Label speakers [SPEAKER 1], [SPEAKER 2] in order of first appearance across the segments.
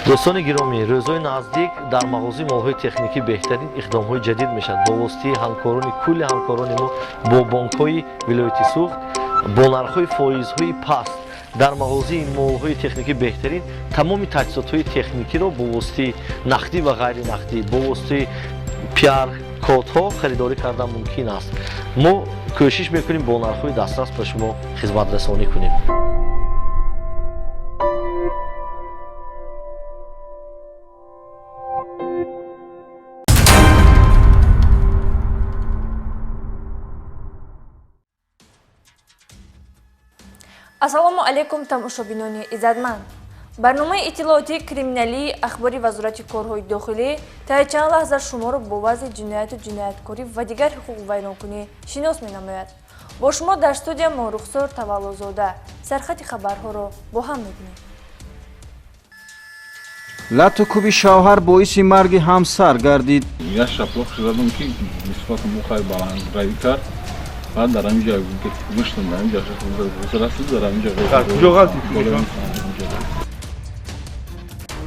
[SPEAKER 1] دوستان گرامی، روزهای نزدیک در مغازه مال‌های تکنیکی بهترین اقدام‌های جدید میشد با واسطه همکاران کل همکاران ما با بانک‌های ولایتی سوخت با نرخ‌های فایزهای پست در مغازه مال‌های تکنیکی بهترین تمام تجهیزات‌های تکنیکی را با واسطه نقدی و غیر نقدی با واسطه PR کدها خریداری کردن ممکن است. ما کوشش میکنیم با نرخ‌های دسترس به شما خدمت رسانی کنیم.
[SPEAKER 2] ассалому алайкум тамошобинони иззатманд. барномаи иттилооти криминалии ахбори вазорати корҳои дохилӣ таи чанд лаҳза шуморо бо вазъи ҷинояту ҷинояткорӣ ва дигар ҳуқуқвайронкунӣ шинос менамояд. бо шумо дар студия мо рухсор таваллузода сархати хабарҳоро бо ҳам мебинем.
[SPEAKER 3] лату куби шавҳар боиси марги ҳамсар гардид.
[SPEAKER 4] Я шаплох задум ки нисбат мухай баландравӣ кард. بعد در اینجا گوشتم در اینجا رسید در اینجا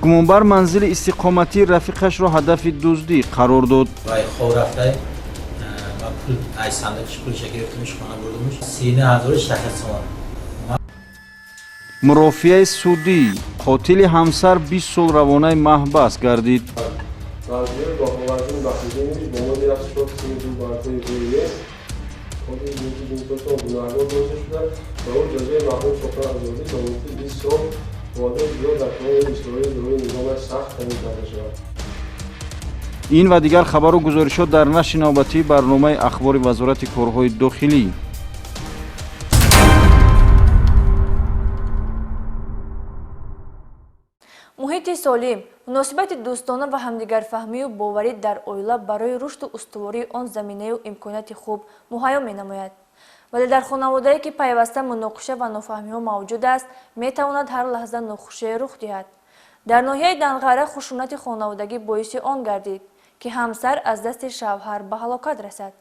[SPEAKER 3] گمانبر منزل استقامتی رفیقش را هدف دزدی قرار داد.
[SPEAKER 5] وای خور رفته ما پول ای صندوقش پولش گرفتمش خانه بردمش 39600 تومان.
[SPEAKER 3] مرافعه سودی قاتل همسر 20 سال روانه محبس گردید. این و دیگر خبر و گزارشات در نشر نوبتی برنامه اخبار وزارت کارهای داخلی.
[SPEAKER 2] муҳити солим муносибати дӯстона ва ҳамдигарфаҳмию боварӣ дар оила барои рушду устувории он заминаю имконияти хуб муҳайё менамояд. вале дар хонаводае ки пайваста муноқиша ва нофаҳмиҳо мавҷуд аст метавонад ҳар лаҳза нохушие рух диҳад. дар ноҳияи данғара хушунати хонаводагӣ боиси он гардид ки ҳамсар аз дасти шавҳар ба ҳалокат расад.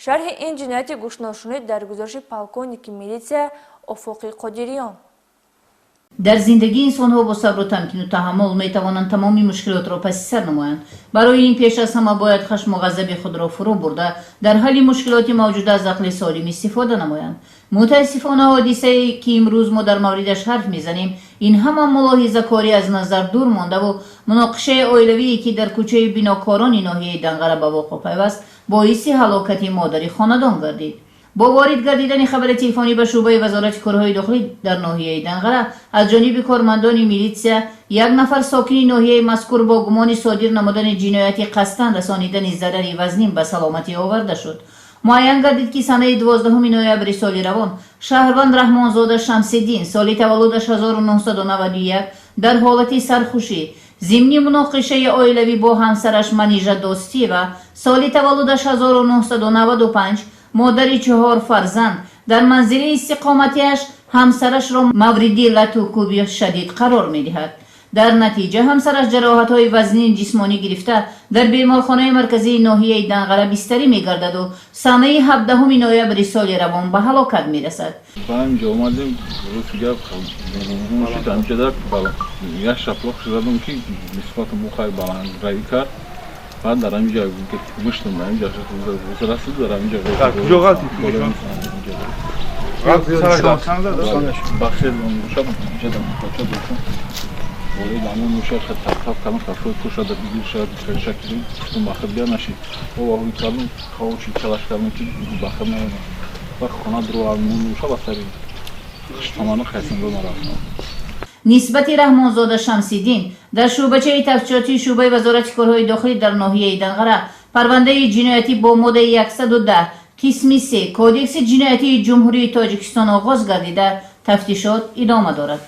[SPEAKER 2] шарҳи ин ҷинояти гӯшнод шунид дар гузориши полковники милитсия офоқи қодириён.
[SPEAKER 6] дар зиндагии инсонҳо бо сабру тамкину таҳаммул метавонанд тамоми мушкилотро пасисар намоянд. барои ин пеш аз ҳама бояд хашму ғазаби худро фурӯ бурда дар ҳалли мушкилоти мавҷуда аз ақли солим истифода намоянд. мутаассифона ҳодисае ки имрӯз мо дар мавридаш ҳарф мезанем ин ҳама мулоҳизакорӣ аз назар дур мондаву муноқишаи оилавие ки дар кӯчаи бинокорони ноҳияи данғара ба воқеъ пайваст боиси ҳалокати модари хонадон гардид. با وارد گردیدن خبر تلفنی به شعبه وزارت کارهای داخلی در ناحیه دنقره از جانب کارمندان میلیتسیا یک نفر ساکن ناحیه مذکور با گمان صادر نمودن جنایتی قصداً رسانیدن ضرری وزنی به سلامتی آورده شد. معین گردید که سنه 12 نوامبر سال روان شهروند رحمانزاده شمس‌الدین سال تولدش 1991 در حالت سرخوشی ضمن مناقشه عائلوی با همسرش منیژه دوستی و سال تولدش 1995 مادری 4 فرزند در منزل استقامتیش همسرش را مورد لطوکوبی شدید قرار می‌دهد. در نتیجه همسرش جراحت‌های وزنی جسمانی گرفته در بیمارخانه مرکزی ناحیه دنقره بستری می‌گردد و سنه 17 نوامبر سال روان به هلاکت می‌رسد.
[SPEAKER 4] اینجا اومدیم روسیه مشید اینجا در یک شپلاق شدم که نسبت مخای بلندرایی کرد. بعد در اینجا گوشتم در اینجا رسید در اینجا کجا غلطی کردم بخشید موشا جدم کجا دوستم ولی دامون موشا خد تفاف کردم کافی کوشا در دیگر شاید شکلی تو مخبیا نشید و وقتی کردم خوشی تلاش کردم که بخم نمیاد و خانه درو آمون موشا بسری تمام خیسن رو نرفتم.
[SPEAKER 6] نسبت رحمانزاده شمس‌الدین در شعبچه تفتیشاتی شعبه وزارت کارهای داخلی در ناحیه دنقره پرونده جنایتی با ماده 110 قسم 3 کودکس جنایتی جمهوری تاجیکستان آغاز گردیده تفتیشات ادامه دارد.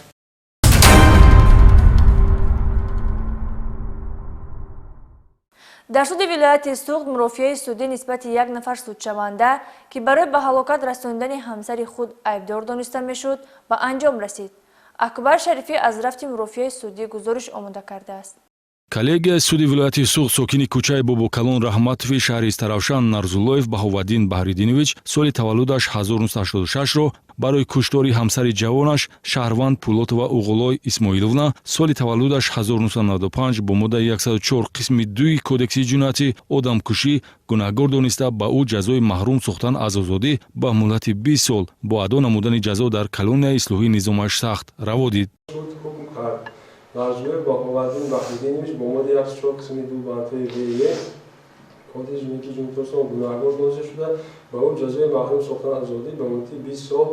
[SPEAKER 2] дар суди вилояти суғд мурофиаи судӣ нисбати як нафар судшаванда ки барои ба ҳалокат расонидани ҳамсари худ айбдор дониста мешуд ба анҷом расид. акбар шарифӣ аз рафти мурофиаи судӣ гузориш омода кардааст.
[SPEAKER 7] коллегияи суди вилояти Суғд сокини кӯчаи Бобокалон Раҳматови шаҳри Старавшан Нарзуллоев Баҳоваддин Баҳридинович соли таваллудаш 1986-ро барои куштори ҳамсари ҷавонаш Шаҳрванд Пулотова Уғулой Исмоиловна соли таваллудаш 1995 бо моддаи 104 қисми 2 кодекси ҷиноятӣ одамкушӣ гунаҳгор дониста ба ӯ ҷазои маҳрум сохтан аз озодӣ ба муддати 20 сол бо аዶ намудани ҷазо дар колонияи ислоҳии низомаш сахт раво дид.
[SPEAKER 8] Нарзуллоев Баҳоваддин Баҳридинович бо моддаи 104 қисми 2 бандҳои В1 кодекси ҷиноятии ҷумҳури Тоҷикистон гунаҳгор доништа шуда ба ӯ ҷазои маҳрум сохтан аз озодӣ ба муддати 20 сол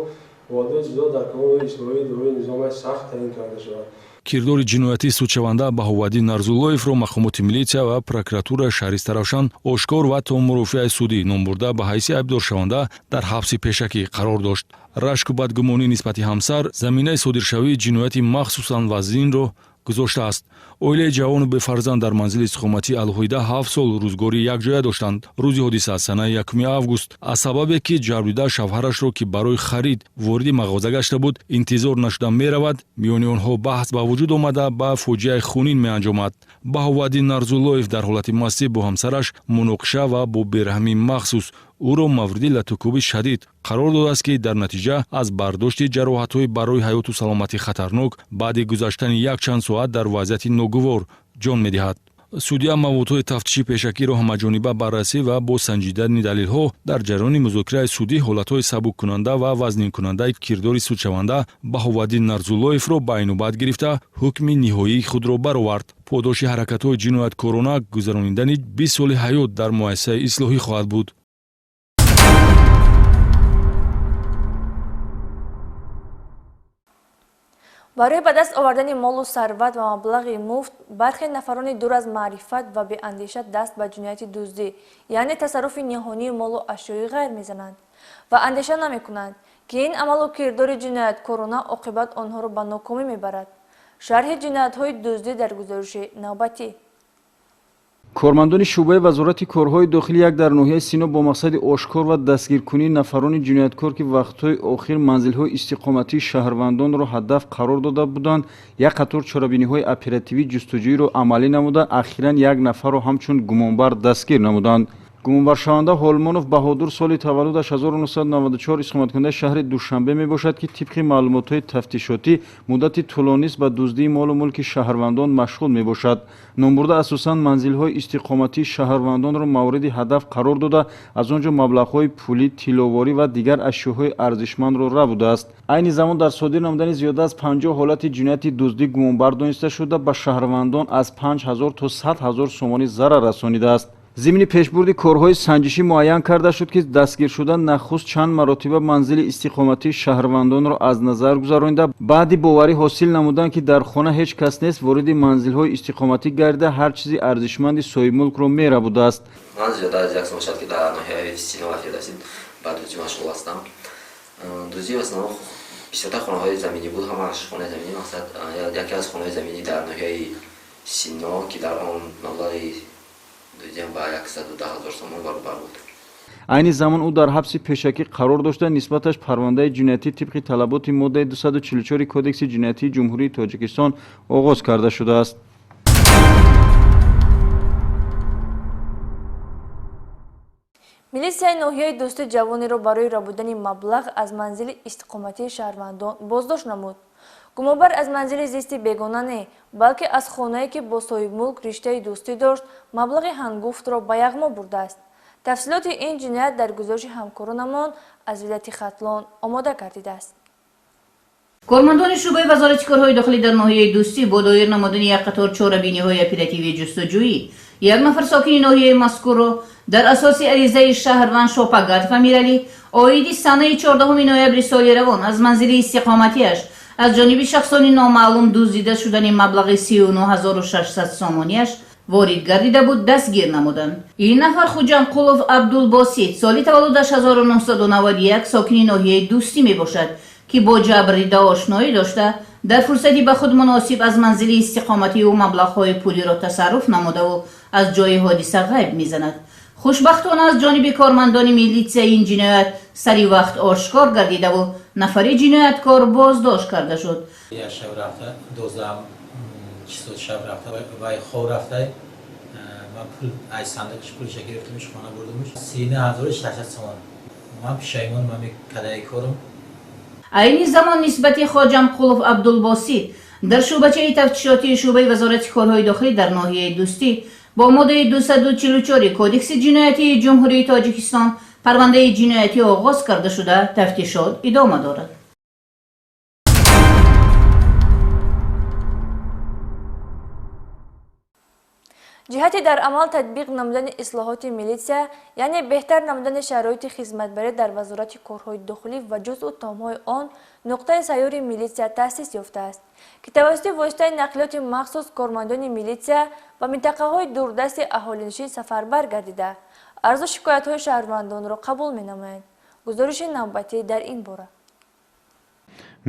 [SPEAKER 8] бо адои ҷазо дар колонияи ислоҳии дорои низомаш сахт таъин карда шавад.
[SPEAKER 7] кирдори ҷиноятии судшаванда Баҳоваддин Нарзуллоевро мақомоти милитсия ва прокуратура шаҳри Старавшан ошкор ва то мурофиаи судӣ ном бурда ба ҳайси айбдоршаванда дар ҳабси пешакӣ қарор дошт. рашку бадгумонӣ нисбати ҳамсар заминаи содиршавии ҷинояти махсусан вазнинро гузоштааст. Оилаи ҷавону бефарзанд дар манзили истиқоматӣ алоҳида 7 сол рӯзгори якҷоя доштанд. рӯзи ҳодиса санаи 1 август аз сабабе ки ҷарбида шавҳарашро ки барои харид вориди мағоза гашта буд интизор нашуда меравад, миёни онҳо баҳс ба вуҷуд омада ба фоҷиаи хунин меанҷомад. Баҳоваддин Нарзуллоев дар ҳолати мастӣ бо ҳамсараш муноқиша ва бо бераҳмии махсус ӯро мавриди латукуби шадид қарор додааст ки дар натиҷа аз бардошти ҷароҳатҳои барои ҳаёту саломатӣ хатарнок баъди гузаштани якчанд соат дар вазъияти ногувор ҷон медиҳад. судя маводҳои тафтиши пешакиро ҳамаҷониба баррасӣ ва бо санҷидани далелҳо дар ҷараёни музокираи судӣ ҳолатҳои сабуккунанда ва вазнинкунандаи кирдори судшаванда Баҳоваддин Нарзуллоевро ба айнобат гирифта ҳукми ниҳоии худро баровард. подоши ҳаракатҳои ҷинояткорона гузарониндани 20 соли ҳаёт дар муассисаи ислоҳӣ хоҳад буд.
[SPEAKER 2] барои ба даст овардани молу сарват ва маблағи муфт бархе нафарони дур аз маърифат ва беандеша даст ба ҷинояти дуздӣ яъне тасарруфи ниҳонии молу ашёи ғайр мезананд ва андеша намекунанд ки ин амалу кирдори ҷинояткорона оқибат онҳоро ба нокомӣ мебарад. шарҳи ҷиноятҳои дуздӣ дар гузориши навбатӣ.
[SPEAKER 3] кормандони шӯъбаи вазорати корҳои дохилӣ як дар ноҳияи Сино бо мақсади ошкор ва дастгиркунии нафарони ҷинояткор ки вақтҳои охир манзилҳои истиқоматии шаҳрвандонро ҳадаф қарор дода буданд, як қатор чорабиниҳои оперативӣ ҷустуҷӯиро амалӣ намуда, ахиран як нафарро ҳамчун гумонбар дастгир намуданд. гумонбаршаванда Ҳолмонов Баҳодур соли таваллудаш 1994 иқоматкунандаи шаҳри Душанбе мебошад ки тибқи маълумотҳои тафтишотӣ муддати тӯлонист ба дуздии молу мулки шаҳрвандон машғул мебошад. номбурда асосан манзилҳои истиқоматии шаҳрвандонро мавриди ҳадаф қарор дода, аз он ҷо маблағҳои пулӣ, тиловорӣ ва дигар ашёҳои арзишмандро ра будааст. айни замон дар содир намудани зиёда аз 50 ҳолати ҷинояти дуздӣ гумонбар дониста шуда ба шаҳрвандон аз 5000 то 100 000 сомонӣ зарар расонидааст. зимни пешбурди корҳои санҷишӣ муайян карда шуд ки дастгир шуда нахуст чанд маротиба манзили истиқоматии шаҳрвандонро аз назар гузаронида, баъди боварӣ ҳосил намуданд ки дар хона ҳеҷ кас нест, вориди манзилҳои истиқоматӣ гардида ҳар чизи арзишманди соҳибмулкро мера будааст.
[SPEAKER 9] ман зиёда аз як сол шуд ки дар ноҳияи Сино ва Фирдавсӣ ба дуздӣ машғул ҳастам. дуздӣ основно бисёртар хонаҳои заминӣ буд, ҳамааш хонаи заминӣ, мақсад яке аз хонаҳои заминӣ дар ноҳияи Сино ки дар он маблағи ба 110 000 сомон баробар буд.
[SPEAKER 3] айни замон ӯ дар ҳабси пешакӣ қарор дошта, нисбаташ парвандаи ҷиноятӣ тибқи талаботи моддаи 244 кодекси ҷиноятии ҷумҳурии Тоҷикистон оғоз карда шудааст.
[SPEAKER 2] милисияи ноҳияи дӯстӣ ҷавонеро барои рабудани маблағ аз манзили истиқоматии шаҳрвандон боздошт намуд. гумонбар аз манзили зисти бегона не, балки аз хонае ки бо соҳибмулк риштаи дӯстӣ дошт, маблағи ҳангуфтро ба яғмо бурдааст. тафсилоти ин ҷиноят дар гузориши ҳамкоронамон аз вилояти Хатлон омода гардидааст.
[SPEAKER 6] кормандони шӯъбаи вазорати корҳои дахилӣ дар ноҳияи дӯстӣ бо доир намудани як қатор чорабиниҳои оперативии ҷустуҷӯӣ як нафар сокини ноҳияи мазкурро дар асоси аризаи Шаҳрванд Шопагард Фамиралӣ оиди санаи 14 ноябри соли равон аз манзили истиқоматиаш аз ҷониби шахсони номаълум дуздида шудани маблағи 39600 сомониаш ворид гардида буд, дастгир намуданд. ин нафар Хуҷанқулов Абдулбосит соли таваллудаш 1991 сокини ноҳияи дӯстӣ мебошад ки бо ҷабрида ошноӣ дошта дар фурсати ба худ муносиб аз манзили истиқоматии ӯ маблағҳои пулиро тасарруф намудаву аз ҷои ҳодиса ғайб мезанад. хушбахтона аз ҷониби кормандони милитсияи ин ҷиноят сари вақт ошкор гардидаву нафари ҷинояткор боздошт карда шуд.
[SPEAKER 5] як шаб рафта 12 صد شب رفته و خواب رفته من پول از صندوقش پولش گرفتمش خانه بردمش 39,600 تومان. من پشیمون من کدای کارم.
[SPEAKER 6] айни замон нисбати хоҷамқулов абдулбосит дар шӯъбачаи тафтишоти шӯъбаи вазорати корҳои дохилӣ дар ноҳияи дӯстӣ бо моддаи 244 кодекси ҷиноятии ҷумҳурии тоҷикистон парвандаи ҷиноятӣ оғоз карда шуда тафтишот идома дорад.
[SPEAKER 2] ҷиҳати дар амал татбиқ намудани ислоҳоти милитсия, яъне беҳтар намудани шароити хизматбарӣ дар вазорати корҳои дохилӣ ва ҷузъу таомҳои он нуқтаи сайёри милитсия таъсис ёфтааст, ки тавассути воситаи нақлиёти махсус кормандони милитсия ва минтақаҳои дурдасти аҳолинишин сафарбар гардида арзу шикоятҳои шаҳрвандонро қабул менамоянд. гузориши навбатӣ дар ин бора.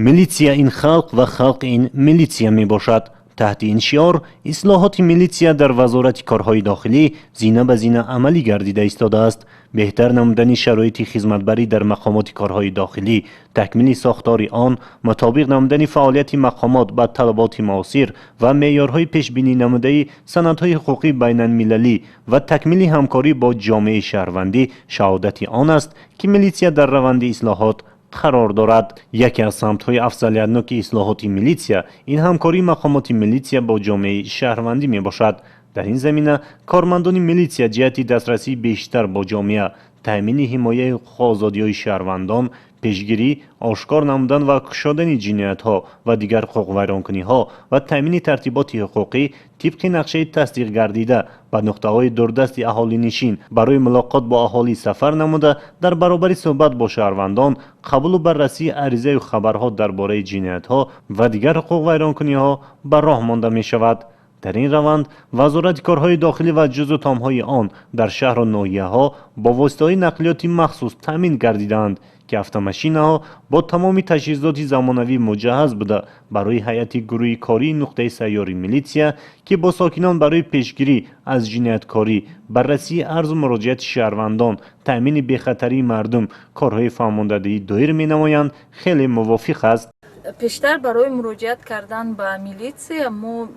[SPEAKER 10] милитсия ин халқ ва халқ ин милитсия мебошад. تحت این شعار اصلاحات میلیسیا در وزارت کارهای داخلی زینه به زینه عملی گردیده ایستاده است. بهتر نمودن شرایط خدمتبری در مقامات کارهای داخلی، تکمیل ساختار آن مطابق نمودن فعالیت مقامات با طلبات معاصر و معیارهای پیشبینی نموده سندهای حقوقی بین المللی و تکمیل همکاری با جامعه شهروندی شهادت آن است که میلیسیا در روند اصلاحات قرار دارد. یکی از سمت‌های افضلیت‌ناک اصلاحات میلیسیا این همکاری مقامات میلیسیا با جامعه شهروندی میباشد. در این زمینه کارمندان میلیسیا جهت دسترسی بیشتر با جامعه، تأمین حمایت حقوق آزادی‌های شهروندان، پیشگیری، آشکار نمودن و کشادن جنایت‌ها و دیگر حقوق ویرانکنی‌ها و تأمین ترتیبات حقوقی طبق نقشه تصدیق گردیده به نقطه‌های دوردست اهالی نشین برای ملاقات با اهالی سفر نموده در برابر صحبت با شهروندان، قبول و بررسی عریضه و خبرها درباره جنایت‌ها و دیگر حقوق ویرانکنی‌ها به راه مانده می‌شود. در این روند وزارت کارهای داخلی و جزء تامهای آن در شهر و ناحیه‌ها با واسطه نقلیات مخصوص تامین گردیدند که افتا با تمام تجهیزات زمانوی مجهز بوده برای هیئت گروه کاری نقطه سیاری میلیسیا که با ساکنان برای پیشگیری از جنایتکاری، بررسی عرض و مراجعت شهروندان، تأمین بی‌خطری مردم کارهای فرماندهی دایر می‌نمایند خیلی موافق است.
[SPEAKER 11] پیشتر برای مراجعت کردن به میلیسیا ما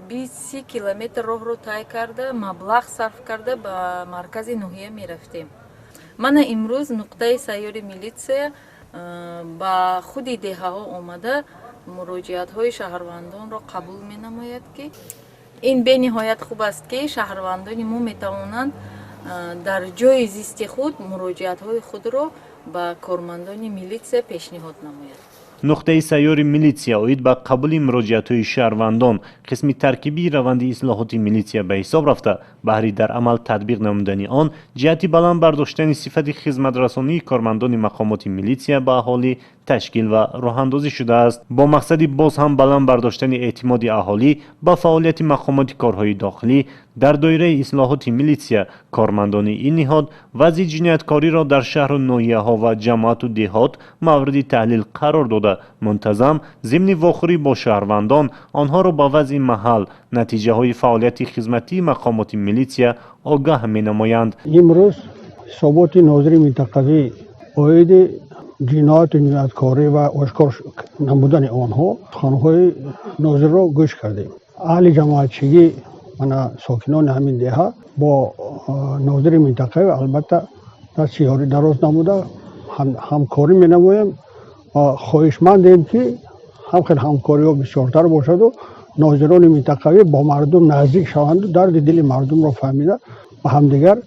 [SPEAKER 11] 20 کیلومتر راه رو طی کرده مبلغ صرف کرده به مرکز ناحیه می رفتیم. من امروز نقطه سیاری میلیسیا با خود دهه ها آمده مراجعت های شهروندان را قبول می نماید که این به نهایت خوب است که شهروندان ما می توانند در جای زیست خود مراجعت های خود را به کارمندان میلیسیا پیشنهاد نماید.
[SPEAKER 10] نقطه سیار میلیسیا اوید با قبول مراجعت‌های شهروندان قسمی ترکیبی روند اصلاحات میلیسیا به حساب رفته. بهری در عمل تطبیق نمودن آن جهتی بلند برداشتن صفت خدمت رسانی کارمندان مقامات میلیسیا به اهالی تشکیل و راه اندازی شده است با مقصدی باز هم بلند برداشتن اعتماد اهالی با فعالیت مقامات کارهای داخلی در دایره اصلاحات میلیسیا. کارمندان این نهاد وضع جنایتکاری را در شهر و ناحیه‌ها و جماعت و دهات مورد تحلیل قرار داده منتظم ضمن واخوری با شهروندان آنها را با وضع محل نتیجه های فعالیت خدمتی مقامات میلیسیا آگاه می‌نمایند.
[SPEAKER 12] امروز ثبات ناظر منطقوی اوید جنایت و جنایتکاری و آشکار نمودن آنها خانه‌های ناظر را گوش کردیم. اهل جماعتچگی من ساکنان همین دهه با ناظر منطقه البته دست یاری دراز نموده همکاری می‌نماییم. خواهشمندیم که همکاری ها بسیارتر باشد و ناظران منطقوی با مردم نزدیک شوند و درد دل مردم را فهمیده و همدیگر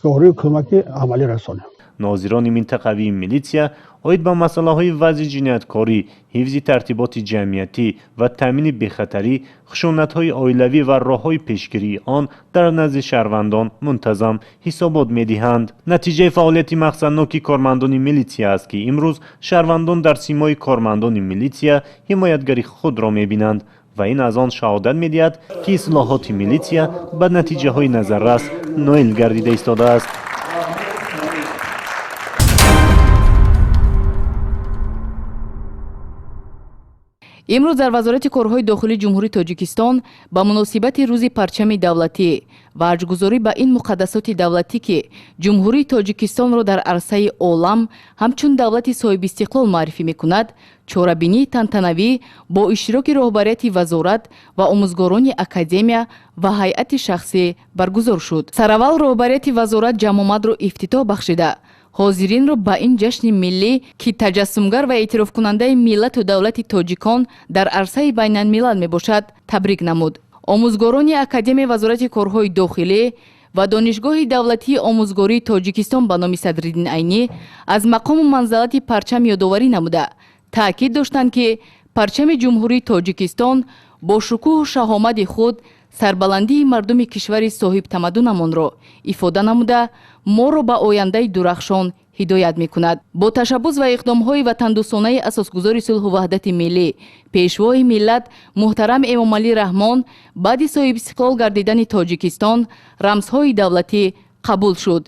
[SPEAKER 12] یاری و کمک عملی رسانیم.
[SPEAKER 10] ناظران منطقوی میلیسیا اوید با مسئله های وضع جنایتکاری، حفظ ترتیبات جمعیتی و تامین بی‌خطری، خشونت های عائلوی و راه های پیشگیری آن در نزد شهروندان منتظم حسابات می‌دهند. نتیجه فعالیت مقصدناک کارمندان میلیسیا است که امروز شهروندان در سیمای کارمندان میلیسیا حمایتگری خود را می‌بینند و این از آن شهادت می‌دهد که اصلاحات میلیسیا به نتیجه های نظررس نائل گردیده ایستاده است.
[SPEAKER 6] имрӯз дар вазорати корҳои дохилии ҷумҳурии тоҷикистон ба муносибати рӯзи парчами давлатӣ ваҷгузорӣ ба ин муқаддасоти давлатӣ ки ҷумҳурии тоҷикистонро дар арсаи олам ҳамчун давлати соҳибистиқлол маърифӣ мекунад, чорабинии тантанавӣ бо иштироки роҳбарияти вазорат ва омӯзгорони академия ва ҳайати шахсӣ баргузор шуд. Сараввал роҳбарияти вазорат ҷамъомадро ифтитоҳ бахшида ҳозиринро ба ин ҷашни миллӣ ки таҷассумгар ва эътирофкунандаи миллату давлати тоҷикон дар арсаи байналмилал мебошад, табрик намуд. омӯзгорони академияи вазорати корҳои дохилӣ ва донишгоҳи давлатии омӯзгории тоҷикистон ба номи Садриддин Айнӣ аз мақому манзалати парчам ёдоварӣ намуда, таъкид доштанд ки парчами ҷумҳурии тоҷикистон бо шукӯҳу шаҳомади худ сарбаландии мардуми кишвари соҳибтамаддунамонро ифода намуда, моро ба ояндаи дурахшон ҳидоят мекунад. Бо ташаббус ва иқдомҳои ватандӯстонаи асосгузори сулҳу ваҳдати миллӣ, пешвои миллат муҳтарам Эмомалӣ Раҳмон баъди соҳибистиқлол гардидани Тоҷикистон рамзҳои давлатӣ қабул шуд,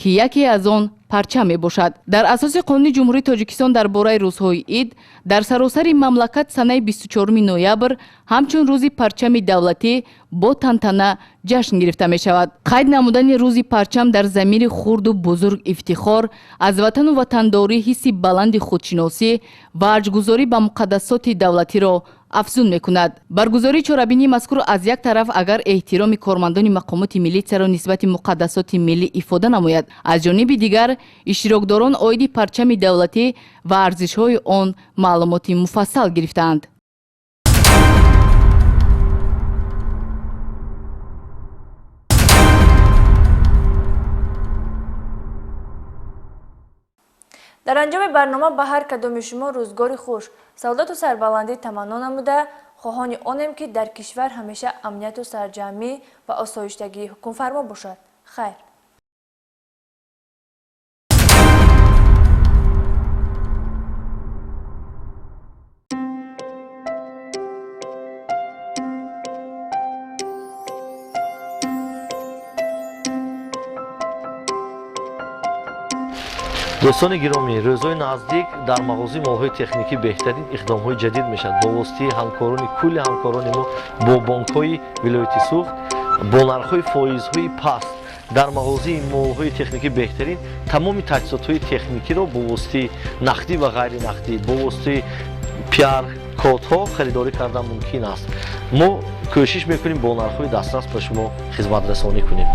[SPEAKER 6] ки яке аз он парчам мебошад. Дар асоси Қонуни Ҷумҳурии Тоҷикистон дар бораи рӯзҳои ид дар саросари мамлакат санаи 24 ноябр ҳамчун рӯзи парчами давлатӣ бо тантана ҷашн гирифта мешавад. Қайд намудани рӯзи парчам дар замири хурду бузург ифтихор аз ватану ватандорӣ ҳисси баланди худшиносӣ ва аҷгузорӣ ба муқаддасоти давлатиро афзун мекунад. Баргузории чорабинии мазкур аз як тараф агар эҳтироми кормандони мақомоти милитсияро нисбати муқаддасоти миллӣ ифода намояд, аз ҷониби дигар иштирокдорон оиди парчами давлатӣ ва арзишҳои он маълумоти муфассал гирифтаанд.
[SPEAKER 2] дар анҷоми барнома ба ҳар кадоми шумо рӯзгори хуш, саодату сарбаландӣ таманно намуда, хоҳони онем ки дар кишвар ҳамеша амнияту сарҷамъӣ ва осоиштагии ҳукмфармо бошад. хайр.
[SPEAKER 1] дӯстони гиромӣ, рӯзҳои наздик дар мағозаи молҳои техникӣ беҳтарин иқдомҳои ҷадид мешавад бо воситаи ҳамкорони кулли ҳамкорони мо бо бонкҳои вилояти суғд бо нархҳои фоизҳои паст дар мағозаи молҳои техникӣ беҳтарин тамоми таҷҳизотҳои техникиро бо воситаи нақдӣ ва ғайринақдӣ бо воситаи пиар кодҳо харидорӣ кардан мумкин аст. мо кӯшиш мекунем бо нархҳои дастрас ба шумо хизматрасонӣ кунем.